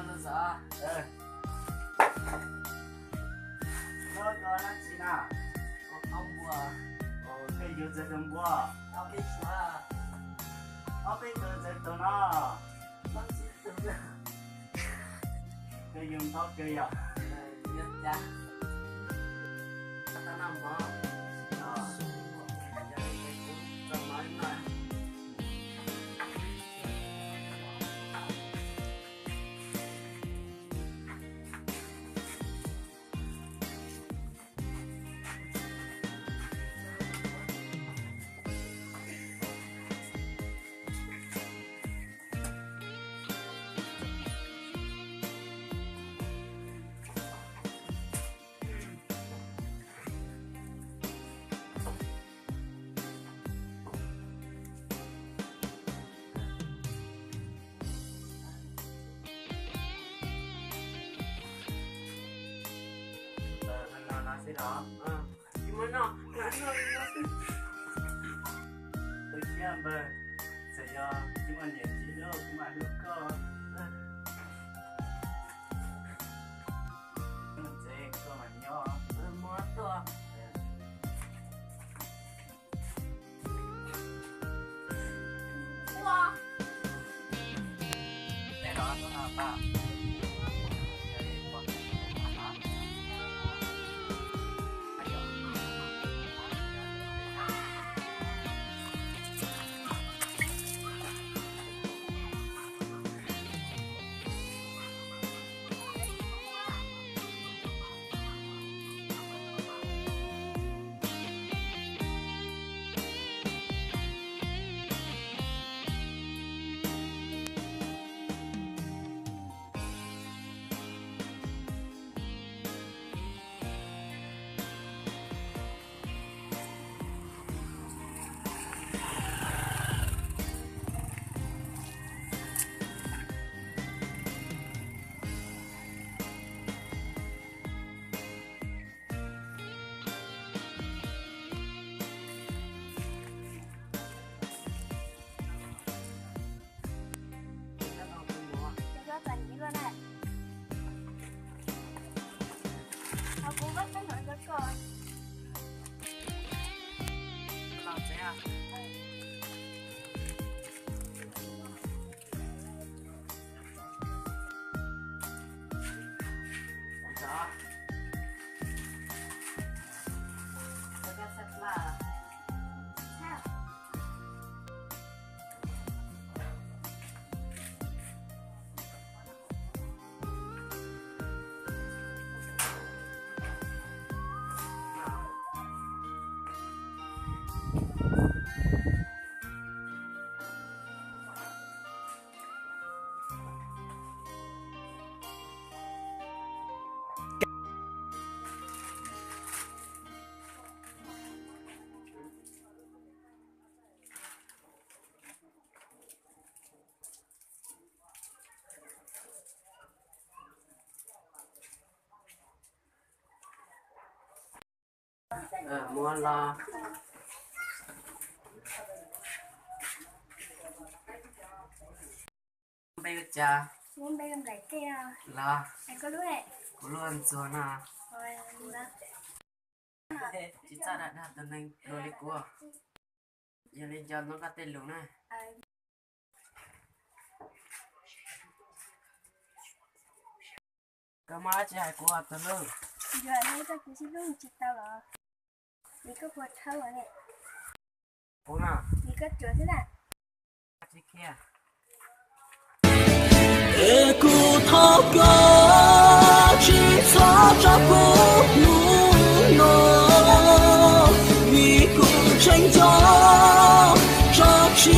nó sợ. Nó có nó gì nào? Không bùa. Cái dù sẽ đừng bùa. Tao biết sao. Cái dù sẽ tụi nó. Tao chỉ tưởng là Cái dùng tóc kia à? biết cha. Tao nằm mơ. Giờ đây cũng trong nói mà. Thế đó. Gimana? Tôi kia mà sẽ cho chúng anh nhận chỉ đâu chúng anh được cơ. Mình sẽ cơ mà nhỏ. Mua to. Wow. Thế đó nó là ba. Cô bắt cái nội cho con. Làm thế à? Đó. Cái sắt là Sao? mua lo. Bây giờ cha Muốn bay làm lại kia. lo. Anh có đuôi. Cô luôn xuống à. Rồi, đi ra. Chị cha đã đặt tụi mình rồi đi của. Giờ lên cho nó có tên luôn này. Cái má chạy của tụi nó. Giờ thấy ta cũng xin lỗi chị tao là. Đi có quạt thâu ở đây. Cô nào? Đi có chỗ thế nào? Chị kia. để cụ thọ có chỉ cho cụ nụ nọ vì cụ tranh cho chỉ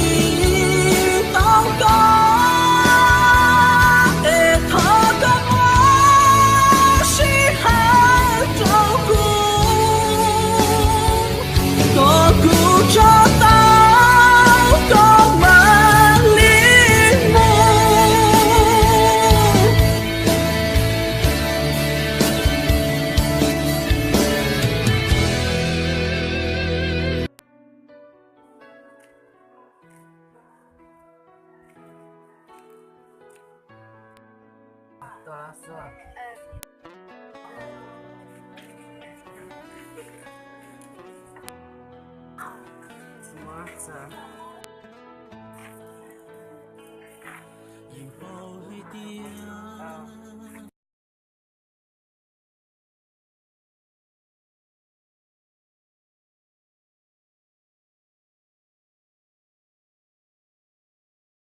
tao có để thọ có chỉ hai cho cụ cho tao có mà liên môn Tôi là sao? Semua,